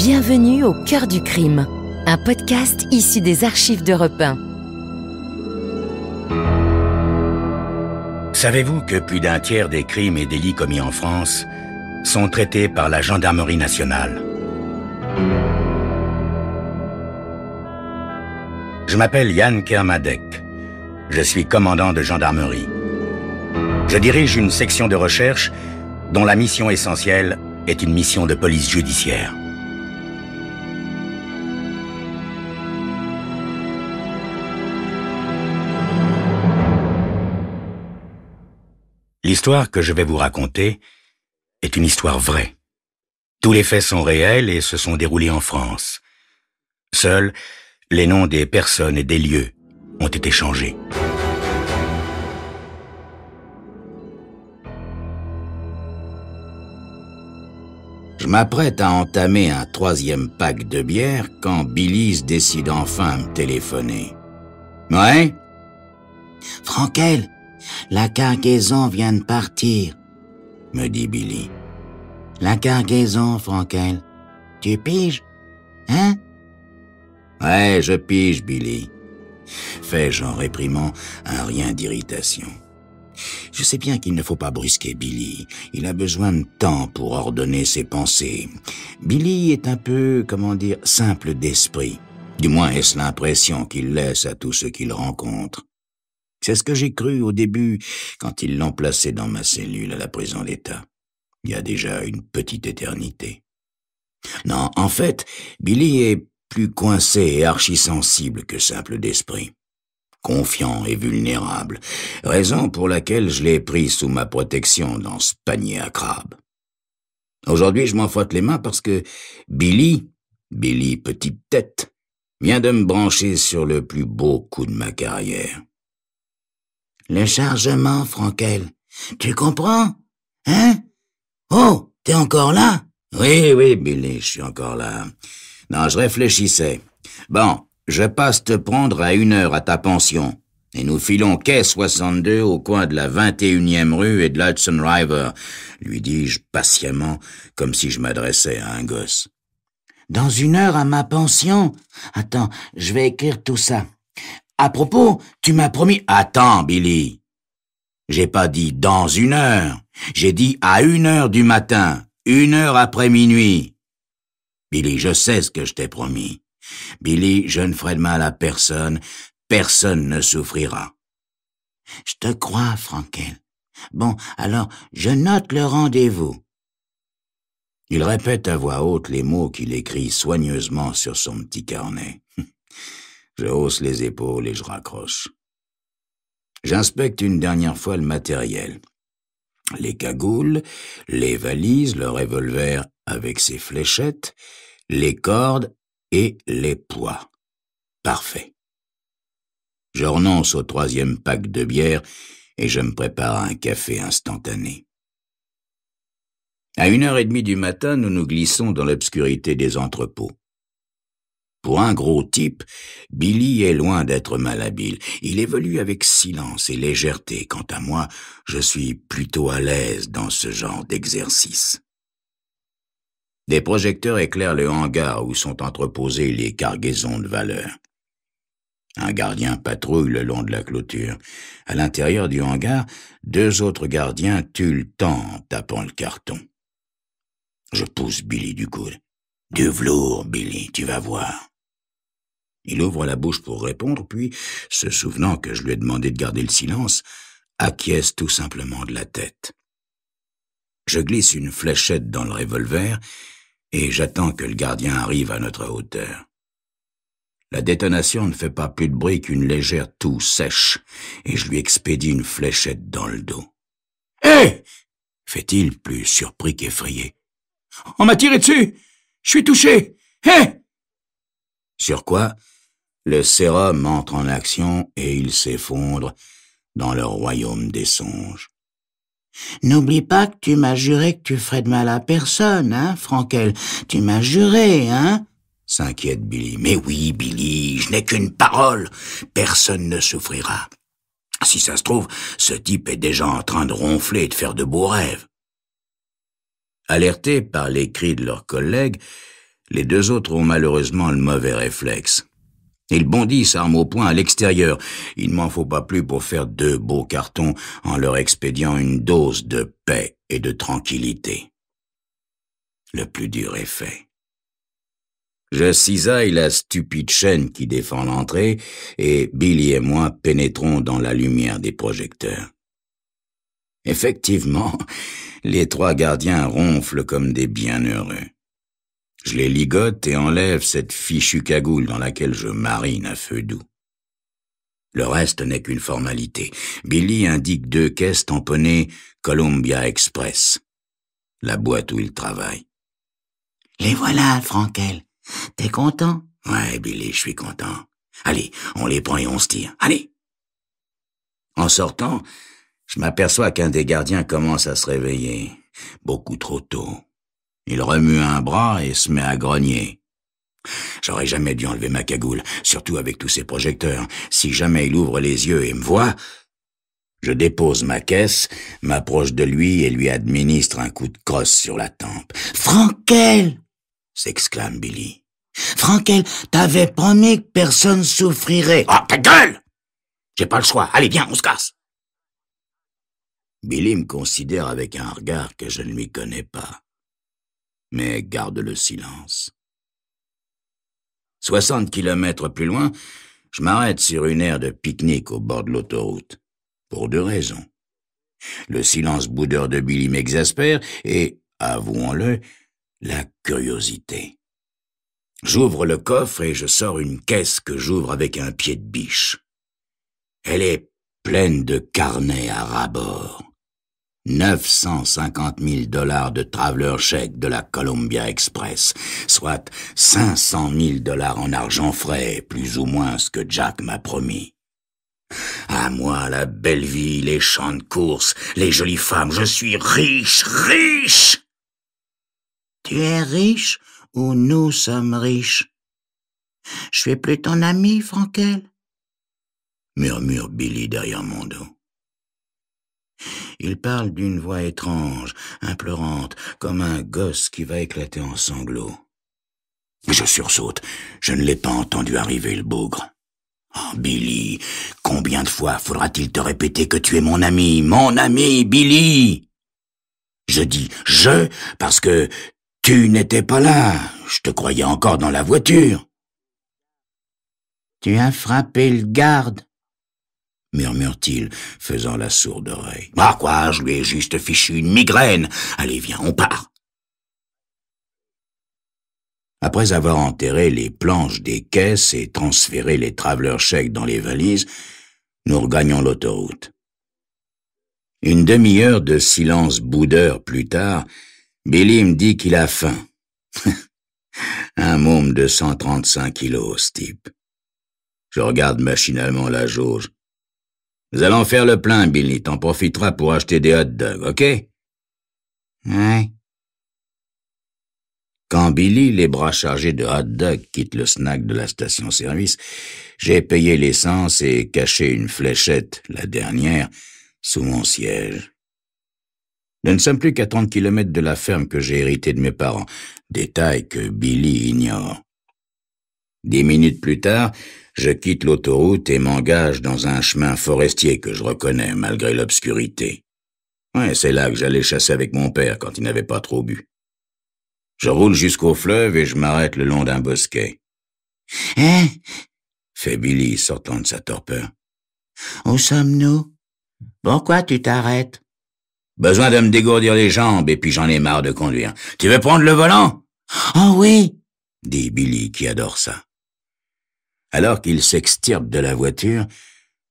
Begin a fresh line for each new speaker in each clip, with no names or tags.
Bienvenue au cœur du crime, un podcast issu des archives d'Europe 1.
Savez-vous que plus d'un tiers des crimes et délits commis en France sont traités par la gendarmerie nationale? Je m'appelle Yann Kermadec. Je suis commandant de gendarmerie. Je dirige une section de recherche dont la mission essentielle est une mission de police judiciaire. L'histoire que je vais vous raconter est une histoire vraie. Tous les faits sont réels et se sont déroulés en France. Seuls, les noms des personnes et des lieux ont été changés. Je m'apprête à entamer un 3e pack de bière quand Billy décide enfin à me téléphoner. « Ouais? »«
Frankel, la cargaison vient de partir, » me dit Billy. « La cargaison, Frankel. Tu piges? Hein? » »«
Ouais, je pige, Billy. » fais-je en réprimant un rien d'irritation. Je sais bien qu'il ne faut pas brusquer Billy. Il a besoin de temps pour ordonner ses pensées. Billy est un peu, simple d'esprit. Du moins est-ce l'impression qu'il laisse à tous ceux qu'il rencontre. C'est ce que j'ai cru au début quand ils l'ont placé dans ma cellule à la prison d'État. Il y a déjà une petite éternité. Non, en fait, Billy est plus coincé et archi-sensible que simple d'esprit. Confiant et vulnérable, raison pour laquelle je l'ai pris sous ma protection dans ce panier à crabes. Aujourd'hui, je m'en frotte les mains parce que Billy petite tête, vient de me brancher sur le plus beau coup de ma carrière.
Le chargement, Frankel. Tu comprends? Hein? Oh, t'es encore là?
Oui, Billy, je suis encore là. Non, je réfléchissais. Bon, je passe te prendre à 1 heure à ta pension. Et nous filons quai 62 au coin de la 21e rue et de l'Hudson River, lui dis-je patiemment, comme si je m'adressais à un gosse.
Dans 1 heure à ma pension? Attends, je vais écrire tout ça. À propos, tu m'as promis...
Attends, Billy. J'ai pas dit dans 1 heure. J'ai dit à 1 heure du matin, 1 heure après minuit. Billy, je sais ce que je t'ai promis. Billy, je ne ferai de mal à personne. Personne ne souffrira.
Je te crois, Frankel. Bon, alors, je note le rendez-vous.
Il répète à voix haute les mots qu'il écrit soigneusement sur son petit carnet. Je hausse les épaules et je raccroche. J'inspecte une dernière fois le matériel. Les cagoules, les valises, le revolver avec ses fléchettes, les cordes et les poids. Parfait. Je renonce au 3e pack de bière et je me prépare un café instantané. À 1h30 du matin, nous nous glissons dans l'obscurité des entrepôts. Pour un gros type, Billy est loin d'être malhabile. Il évolue avec silence et légèreté. Quant à moi, je suis plutôt à l'aise dans ce genre d'exercice. Des projecteurs éclairent le hangar où sont entreposées les cargaisons de valeur. Un gardien patrouille le long de la clôture. À l'intérieur du hangar, 2 autres gardiens tuent le temps en tapant le carton. Je pousse Billy du coude. « Du velours, Billy, tu vas voir. » Il ouvre la bouche pour répondre, puis, se souvenant que je lui ai demandé de garder le silence, acquiesce tout simplement de la tête. Je glisse une fléchette dans le revolver et j'attends que le gardien arrive à notre hauteur. La détonation ne fait pas plus de bruit qu'une légère toux sèche et je lui expédie une fléchette dans le dos. « Hé !» fait-il, plus surpris qu'effrayé. « On m'a tiré dessus! Je suis touché! Hé !» Sur quoi, le sérum entre en action et il s'effondre dans le royaume des songes.
« N'oublie pas que tu m'as juré que tu ferais de mal à personne, hein, Frankel? Tu m'as juré, hein ?»
s'inquiète Billy. « Mais oui, Billy, je n'ai qu'une parole. Personne ne souffrira. Si ça se trouve, ce type est déjà en train de ronfler et de faire de beaux rêves. » Alertés par les cris de leurs collègues, Les deux autres ont malheureusement le mauvais réflexe. Ils bondissent armes au poing à l'extérieur. Il ne m'en faut pas plus pour faire 2 beaux cartons en leur expédiant une dose de paix et de tranquillité. Le plus dur est fait. Je cisaille la stupide chaîne qui défend l'entrée et Billy et moi pénétrons dans la lumière des projecteurs. Effectivement, les 3 gardiens ronflent comme des bienheureux. Je les ligote et enlève cette fichue cagoule dans laquelle je marine à feu doux. Le reste n'est qu'une formalité. Billy indique 2 caisses tamponnées Columbia Express, la boîte où il travaille.
Les voilà, Frankel. T'es content?
Ouais, Billy, je suis content. Allez, on les prend et on se tire. Allez! En sortant, je m'aperçois qu'un des gardiens commence à se réveiller. Beaucoup trop tôt. Il remue un bras et se met à grogner. J'aurais jamais dû enlever ma cagoule, surtout avec tous ces projecteurs. Si jamais il ouvre les yeux et me voit, je dépose ma caisse, m'approche de lui et lui administre un coup de crosse sur la tempe.
« Frankel !»
s'exclame Billy.
« Frankel, t'avais promis que personne souffrirait. »«
Oh, ta gueule! J'ai pas le choix. Allez, viens, on se casse. » Billy me considère avec un regard que je ne lui connais pas, mais garde le silence. 60 kilomètres plus loin, je m'arrête sur une aire de pique-nique au bord de l'autoroute, pour 2 raisons. Le silence boudeur de Billy m'exaspère et, avouons-le, la curiosité. J'ouvre le coffre et je sors une caisse que j'ouvre avec un pied de biche. Elle est pleine de carnets à ras-bord. 950 000 $ de traveler chèque de la Columbia Express, soit 500 000 $ en argent frais, plus ou moins ce que Jack m'a promis. À moi, la belle vie, les champs de course, les jolies femmes, je suis riche, riche!
Tu es riche ou nous sommes riches? Je suis plus ton ami, Frankel?
Murmure Billy derrière mon dos. Il parle d'une voix étrange, implorante, comme un gosse qui va éclater en sanglots. Je sursaute, je ne l'ai pas entendu arriver, le bougre. Oh, Billy, combien de fois faudra-t-il te répéter que tu es mon ami, Billy? Je dis « je » parce que tu n'étais pas là, je te croyais encore dans la voiture.
Tu as frappé le garde,
murmure-t-il, faisant la sourde oreille. « Ah quoi, je lui ai juste fichu une migraine. Allez, viens, on part. » Après avoir enterré les planches des caisses et transféré les traveler chèques dans les valises, nous regagnons l'autoroute. Une demi-heure de silence boudeur plus tard, Billy me dit qu'il a faim. Un môme de 135 kilos, ce type. Je regarde machinalement la jauge. Nous allons faire le plein, Billy. T'en profiteras pour acheter des hot dogs, ok?
Ouais.
Quand Billy, les bras chargés de hot dogs, quitte le snack de la station-service, j'ai payé l'essence et caché une fléchette, la dernière, sous mon siège. Nous ne sommes plus qu'à 30 kilomètres de la ferme que j'ai héritée de mes parents, détail que Billy ignore. 10 minutes plus tard, je quitte l'autoroute et m'engage dans un chemin forestier que je reconnais malgré l'obscurité. Ouais, c'est là que j'allais chasser avec mon père quand il n'avait pas trop bu. Je roule jusqu'au fleuve et je m'arrête le long d'un bosquet.
« Hein ?»
fait Billy sortant de sa torpeur.
« Où sommes-nous? Pourquoi tu t'arrêtes? »
Besoin de me dégourdir les jambes et puis j'en ai marre de conduire. Tu veux prendre le volant?
Oh oui,
dit Billy qui adore ça. Alors qu'il s'extirpe de la voiture,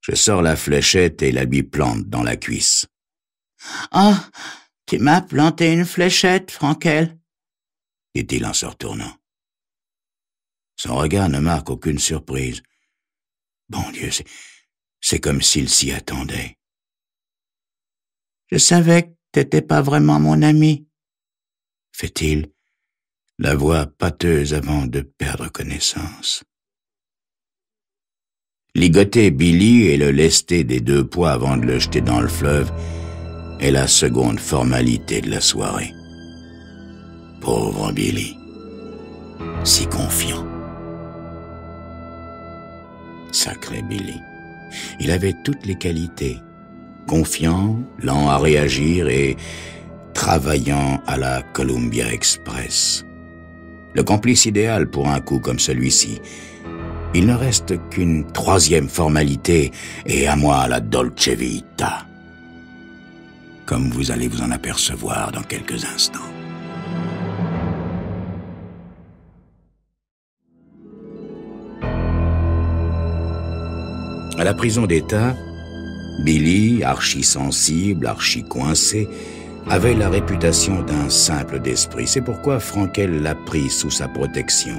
je sors la fléchette et la lui plante dans la cuisse.
Oh, tu m'as planté une fléchette, Frankel,
dit-il en se retournant. Son regard ne marque aucune surprise. Bon Dieu, c'est comme s'il s'y attendait.
Je savais que t'étais pas vraiment mon ami,
fait-il, la voix pâteuse avant de perdre connaissance. Ligoter Billy et le lester des 2 poids avant de le jeter dans le fleuve est la seconde formalité de la soirée. Pauvre Billy. si confiant. Sacré Billy. Il avait toutes les qualités. Confiant, lent à réagir et travaillant à la Columbia Express. Le complice idéal pour un coup comme celui-ci. Il ne reste qu'une troisième formalité et à moi la Dolce Vita. Comme vous allez vous en apercevoir dans quelques instants. À la prison d'État, Billy, archi-sensible, archi-coincé, avait la réputation d'un simple d'esprit. C'est pourquoi Frankel l'a pris sous sa protection.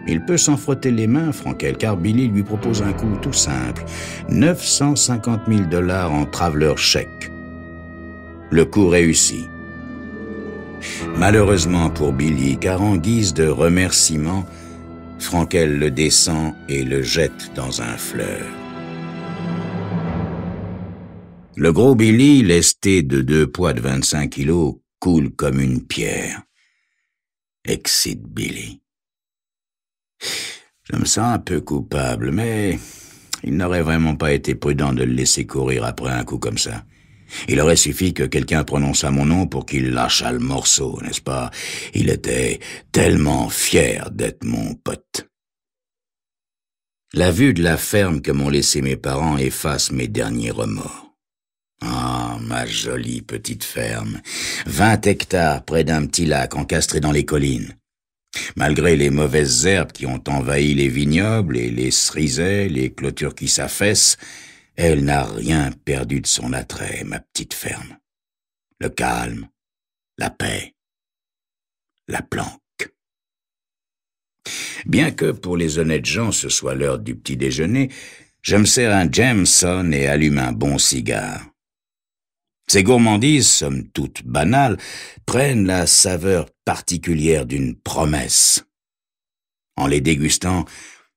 Il peut s'en frotter les mains, Frankel, car Billy lui propose un coup tout simple. 950 000 $ en traveler chèque. Le coup réussit. Malheureusement pour Billy, car en guise de remerciement, Frankel le descend et le jette dans un fleuve. Le gros Billy, lesté de 2 poids de 25 kilos, coule comme une pierre. Excite Billy. Je me sens un peu coupable, mais il n'aurait vraiment pas été prudent de le laisser courir après un coup comme ça. Il aurait suffi que quelqu'un prononçât mon nom pour qu'il lâchât le morceau, n'est-ce pas? Il était tellement fier d'être mon pote. La vue de la ferme que m'ont laissé mes parents efface mes derniers remords. Ah, ma jolie petite ferme. 20 hectares près d'un petit lac encastré dans les collines. Malgré les mauvaises herbes qui ont envahi les vignobles et les cerisets, les clôtures qui s'affaissent, elle n'a rien perdu de son attrait, ma petite ferme. Le calme, la paix, la planque. Bien que pour les honnêtes gens ce soit l'heure du petit déjeuner, je me sers un Jameson et allume un bon cigare. Ces gourmandises, somme toute banales, prennent la saveur particulière d'une promesse. En les dégustant,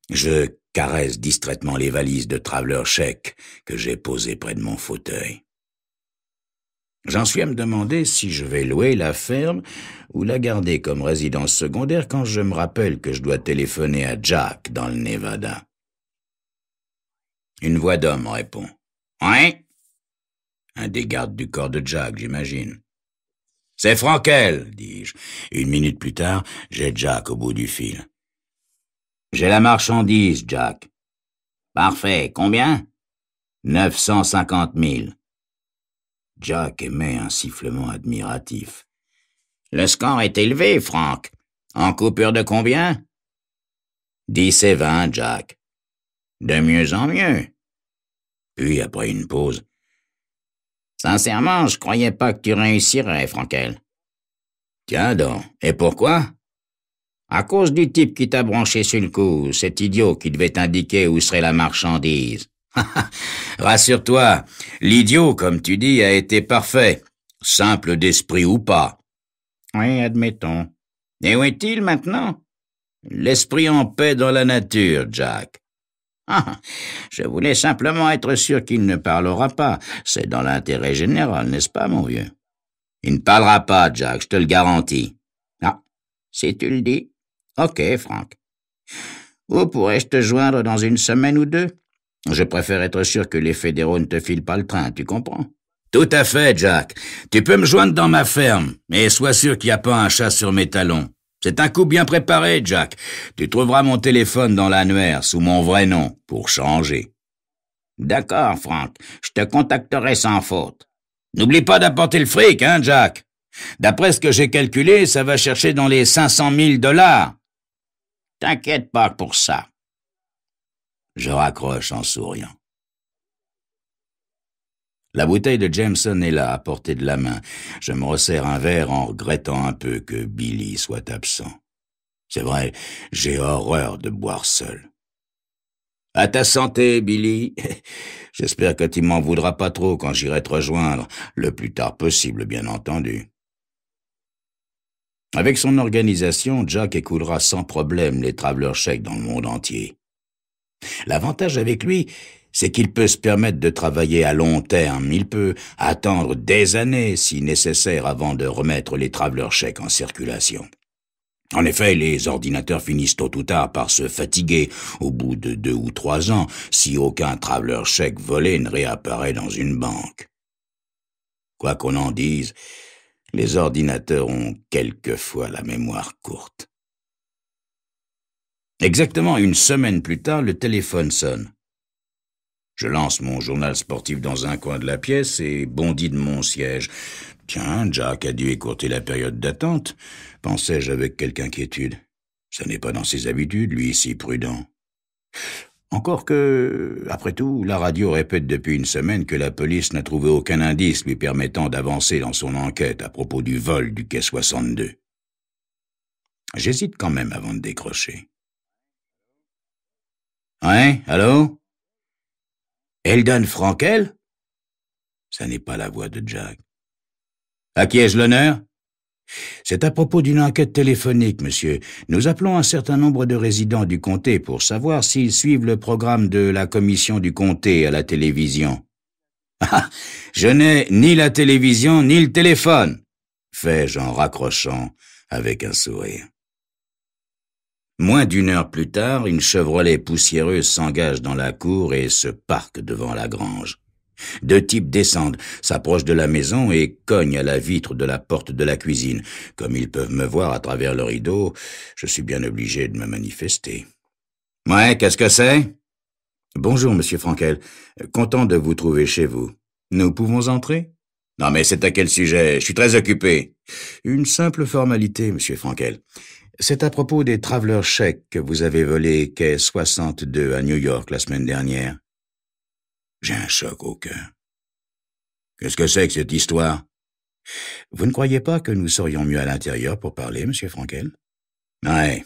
je caresse distraitement les valises de traveler chèque que j'ai posées près de mon fauteuil. J'en suis à me demander si je vais louer la ferme ou la garder comme résidence secondaire quand je me rappelle que je dois téléphoner à Jack dans le Nevada. Une voix d'homme répond. « Oui ?» Un des gardes du corps de Jack, j'imagine. « C'est Frankel, dis-je. 1 minute plus tard, j'ai Jack au bout du fil. « J'ai la marchandise, Jack. »« Parfait. Combien ?»« 950 000. » Jack émet un sifflement admiratif. « Le score est élevé, Frank. En coupure de combien ?»« 10 et 20, Jack. »« De mieux en mieux. » Puis, après une pause, « Sincèrement, je croyais pas que tu réussirais, Frankel. »« Tiens donc. Et pourquoi ?»« À cause du type qui t'a branché sur le coup, cet idiot qui devait t'indiquer où serait la marchandise. » Rassure-toi, l'idiot, comme tu dis, a été parfait, simple d'esprit ou pas. Oui, admettons. Et où est-il maintenant? L'esprit en paix dans la nature, Jack. Ah, je voulais simplement être sûr qu'il ne parlera pas. C'est dans l'intérêt général, n'est-ce pas, mon vieux? Il ne parlera pas, Jack, je te le garantis. Ah, si tu le dis. Ok, Frank. Où pourrais-je te joindre dans 1 semaine ou 2? Je préfère être sûr que les fédéraux ne te filent pas le train, tu comprends? Tout à fait, Jack. Tu peux me joindre dans ma ferme, mais sois sûr qu'il n'y a pas un chat sur mes talons. C'est un coup bien préparé, Jack. Tu trouveras mon téléphone dans l'annuaire, sous mon vrai nom, pour changer. D'accord, Frank. Je te contacterai sans faute. N'oublie pas d'apporter le fric, hein, Jack? D'après ce que j'ai calculé, ça va chercher dans les 500 000 $. T'inquiète pas pour ça. Je raccroche en souriant. La bouteille de Jameson est là, à portée de la main. Je me resserre un verre en regrettant un peu que Billy soit absent. C'est vrai, j'ai horreur de boire seul. À ta santé, Billy. J'espère que tu m'en voudras pas trop quand j'irai te rejoindre, le plus tard possible, bien entendu. Avec son organisation, Jack écoulera sans problème les traveler chèques dans le monde entier. L'avantage avec lui, c'est qu'il peut se permettre de travailler à long terme. Il peut attendre des années, si nécessaire, avant de remettre les traveler chèques en circulation. En effet, les ordinateurs finissent tôt ou tard par se fatiguer au bout de 2 ou 3 ans si aucun traveler chèque volé ne réapparaît dans une banque. Quoi qu'on en dise, les ordinateurs ont quelquefois la mémoire courte. Exactement 1 semaine plus tard, le téléphone sonne. Je lance mon journal sportif dans un coin de la pièce et bondis de mon siège. Tiens, Jack a dû écourter la période d'attente, pensais-je avec quelque inquiétude. Ça n'est pas dans ses habitudes, lui, si prudent. Encore que, après tout, la radio répète depuis 1 semaine que la police n'a trouvé aucun indice lui permettant d'avancer dans son enquête à propos du vol du quai 62. J'hésite quand même avant de décrocher. « Ouais, allô? Eldon Frankel ?» Ça n'est pas la voix de Jack. « À qui ai-je l'honneur? » « C'est à propos d'une enquête téléphonique, monsieur. Nous appelons un certain nombre de résidents du comté pour savoir s'ils suivent le programme de la commission du comté à la télévision. »« Ah, je n'ai ni la télévision ni le téléphone, » fais-je en raccrochant avec un sourire. Moins d'1 heure plus tard, une Chevrolet poussiéreuse s'engage dans la cour et se parque devant la grange. 2 types descendent, s'approchent de la maison et cognent à la vitre de la porte de la cuisine. Comme ils peuvent me voir à travers le rideau, je suis bien obligé de me manifester. « Ouais, qu'est-ce que c'est? »« Bonjour, monsieur Frankel. Content de vous trouver chez vous. Nous pouvons entrer? »« Non, mais c'est à quel sujet? Je suis très occupé. »« Une simple formalité, monsieur Frankel. C'est à propos des traveler chèques que vous avez volés quai 62 à New York la semaine dernière. » J'ai un choc au cœur. Qu'est-ce que c'est que cette histoire? Vous ne croyez pas que nous serions mieux à l'intérieur pour parler, monsieur Frankel? Ouais,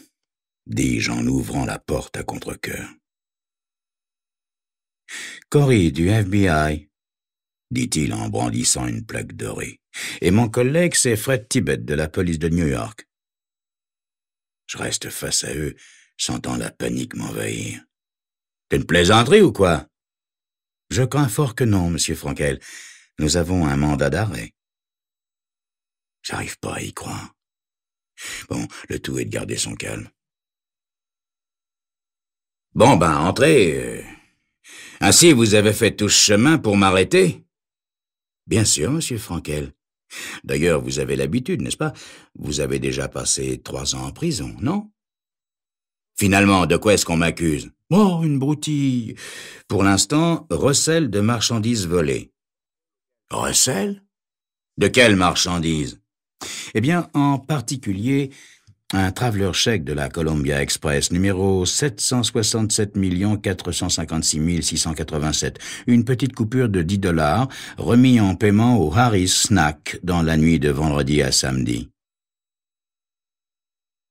dis-je en ouvrant la porte à contre-cœur. Corey du FBI, dit-il en brandissant une plaque dorée. Et mon collègue, c'est Fred Tibbett de la police de New York. Je reste face à eux, sentant la panique m'envahir. C'est une plaisanterie ou quoi? Je crains fort que non, monsieur Frankel. Nous avons un mandat d'arrêt. J'arrive pas à y croire. Bon, le tout est de garder son calme. Bon, ben, entrez. Ainsi, vous avez fait tout ce chemin pour m'arrêter? Bien sûr, monsieur Frankel. D'ailleurs, vous avez l'habitude, n'est-ce pas? Vous avez déjà passé 3 ans en prison, non? Finalement, de quoi est-ce qu'on m'accuse? Oh, une broutille. Pour l'instant, recel de marchandises volées. Recel? De quelles marchandises? Eh bien, en particulier, un traveler chèque de la Columbia Express, numéro 767 456 687, une petite coupure de $10, remis en paiement au Harris Snack dans la nuit de vendredi à samedi.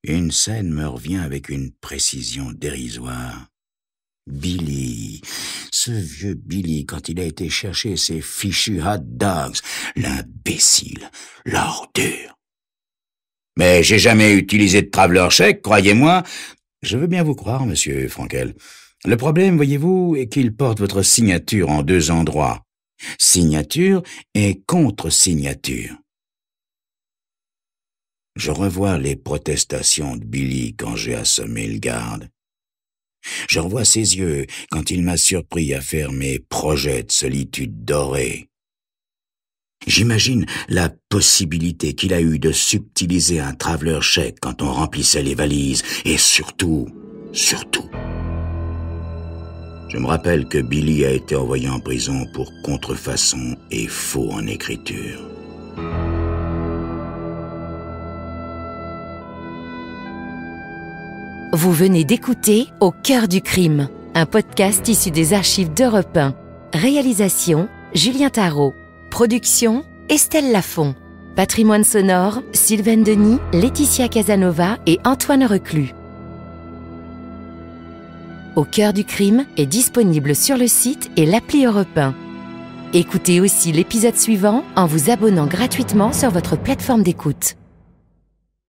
Une scène me revient avec une précision dérisoire. Billy, ce vieux Billy, quand il a été chercher ses fichus hot dogs, l'imbécile, l'ordure. Mais j'ai jamais utilisé de traveler chèque, croyez-moi. Je veux bien vous croire, monsieur Frankel. Le problème, voyez-vous, est qu'il porte votre signature en 2 endroits. Signature et contre-signature. Je revois les protestations de Billy quand j'ai assommé le garde. Je revois ses yeux quand il m'a surpris à faire mes projets de solitude dorée. J'imagine la possibilité qu'il a eue de subtiliser un traveler chèque quand on remplissait les valises et surtout, je me rappelle que Billy a été envoyé en prison pour contrefaçon et faux en écriture.
Vous venez d'écouter Au cœur du crime, un podcast issu des archives d'Europe 1. Réalisation, Julien Tarot. Production, Estelle Lafont. Patrimoine sonore, Sylvaine Denis, Laetitia Casanova et Antoine Reclus. Au cœur du crime est disponible sur le site et l'appli Europe 1. Écoutez aussi l'épisode suivant en vous abonnant gratuitement sur votre plateforme d'écoute.